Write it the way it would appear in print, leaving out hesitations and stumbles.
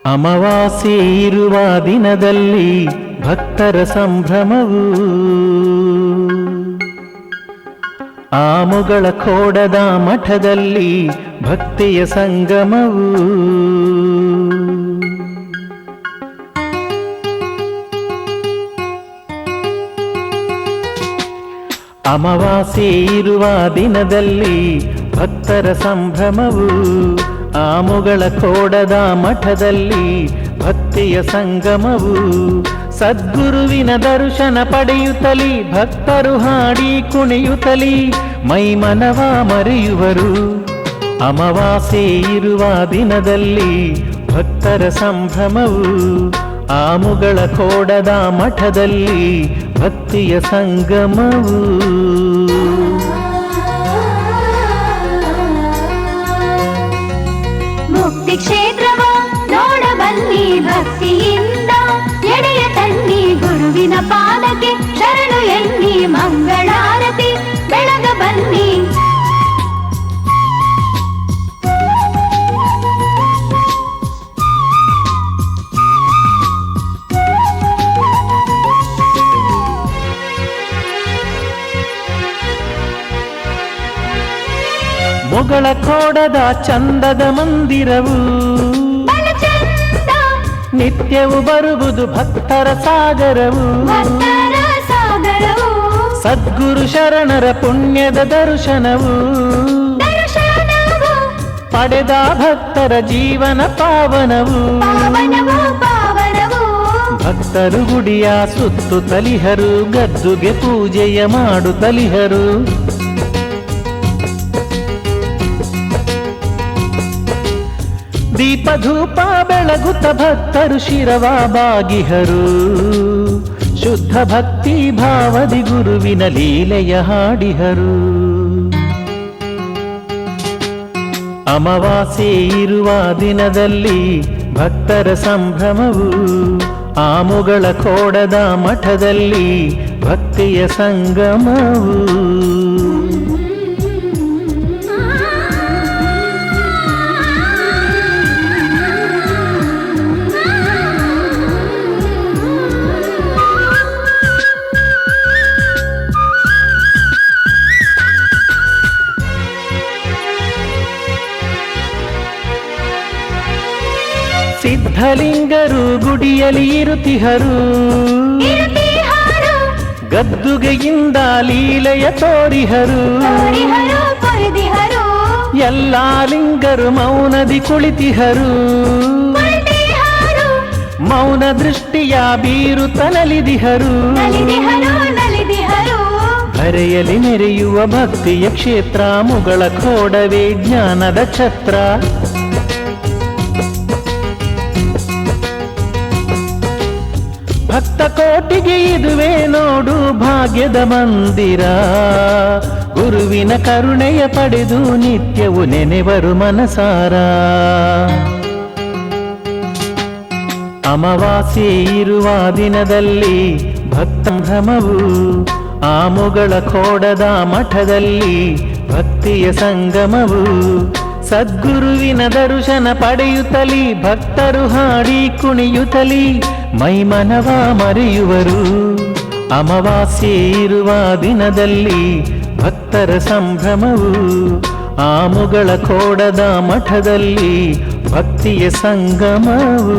ಅಮಾವಾಸ್ಯೆ ಇರುವ ದಿನದಲ್ಲಿ ಭಕ್ತರ ಸಂಭ್ರಮವು, ಆಮುಗಳ ಖೋಡದ ಮಠದಲ್ಲಿ ಭಕ್ತಿಯ ಸಂಗಮವು. ಅಮಾವಾಸ್ಯೆ ಇರುವ ದಿನದಲ್ಲಿ ಭಕ್ತರ ಸಂಭ್ರಮವು, ಆಮುಗಳ ಖೋಡದ ಮಠದಲ್ಲಿ ಭಕ್ತಿಯ ಸಂಗಮವು. ಸದ್ಗುರುವಿನ ದರ್ಶನ ಪಡೆಯುತ್ತಲಿ ಭಕ್ತರು ಹಾಡಿ ಕುಣಿಯುತ್ತಲಿ ಮೈಮನವ ಮರೆಯುವರು. ಅಮಾವಾಸ್ಯೆ ಇರುವ ದಿನದಲ್ಲಿ ಭಕ್ತರ ಸಂಭ್ರಮವು, ಆಮುಗಳ ಖೋಡದ ಮಠದಲ್ಲಿ ಭಕ್ತಿಯ ಸಂಗಮವು. ಮುಕ್ತಿ ಕ್ಷೇತ್ರವ ನೋಡಬನ್ನಿ ಭಕ್ತಿಯಿಂದ, ಎಡೆಯ ತನ್ನಿ ಗುರುವಿನ ಪಾದಕ್ಕೆ ಶರಣು ಎನ್ನಿ, ಮಂಗಳಾರತಿ ಬೆಳಗ ಬನ್ನಿ. ಮೊಗಳ ಖೋಡದ ಚಂದದ ಮಂದಿರವು, ನಿತ್ಯವು ಬರುವುದು ಭಕ್ತರ ಸಾಗರವು. ಸದ್ಗುರು ಶರಣರ ಪುಣ್ಯದ ದರ್ಶನವು, ಪಡೆದ ಭಕ್ತರ ಜೀವನ ಪಾವನವು. ಭಕ್ತರು ಗುಡಿಯ ಸುತ್ತು ತಲಿಹರು, ಗದ್ದುಗೆ ಪೂಜೆಯ ಮಾಡು ತಲಿಹರು. ದೀಪ ಧೂಪ ಬೆಳಗುತ್ತ ಭಕ್ತರು ಶಿರವ ಬಾಗಿಹರು, ಶುದ್ಧ ಭಕ್ತಿ ಭಾವದಿ ಗುರುವಿನ ಲೀಲೆಯ ಹಾಡಿಹರು. ಅಮಾವಾಸ್ಯೆ ಇರುವ ದಿನದಲ್ಲಿ ಭಕ್ತರ ಸಂಭ್ರಮವು, ಆಮುಗಳ ಖೋಡದ ಮಠದಲ್ಲಿ ಭಕ್ತಿಯ ಸಂಗಮವು. ಸಿದ್ಧಲಿಂಗರು ಗುಡಿಯಲ್ಲಿ ಇರುತಿಹರು, ಗದ್ದುಗೆಯಿಂದ ಲೀಲೆಯ ತೋರಿಹರು. ಎಲ್ಲ ಲಿಂಗರು ಮೌನದಿ ಕುಳಿತಿಹರು, ಮೌನ ದೃಷ್ಟಿಯ ಬೀರುತ್ತನಲಿದಿಹರು. ಧರೆಯಲ್ಲಿ ಮೆರೆಯುವ ಭಕ್ತಿಯ ಕ್ಷೇತ್ರ, ಮುಗಳ ಖೋಡವೇ ಜ್ಞಾನದ ಛತ್ರ. ಭಕ್ತ ಕೋಟಿಗೆ ಇದುವೇ ನೋಡು ಭಾಗ್ಯದ ಮಂದಿರ, ಗುರುವಿನ ಕರುಣೆಯ ಪಡೆದು ನಿತ್ಯವು ನೆನೆವರು ಮನಸಾರ. ಅಮಾವಾಸ್ಯೆ ಇರುವ ದಿನದಲ್ಲಿ ಭಕ್ತ ಸಂಭ್ರಮವು, ಆಮುಗಳ ಖೋಡದ ಮಠದಲ್ಲಿ ಭಕ್ತಿಯ ಸಂಗಮವು. ಸದ್ಗುರುವಿನ ದರ್ಶನ ಪಡೆಯುತ್ತಲಿ ಭಕ್ತರು ಹಾಡಿ ಕುಣಿಯುತ್ತಲಿ ಮೈಮನವ ಮರೆಯುವರು. ಅಮಾವಾಸ್ಯೆ ಇರುವ ದಿನದಲ್ಲಿ ಭಕ್ತರ ಸಂಭ್ರಮವು, ಆಮುಗಳ ಖೋಡದ ಮಠದಲ್ಲಿ ಭಕ್ತಿಯ ಸಂಗಮವು.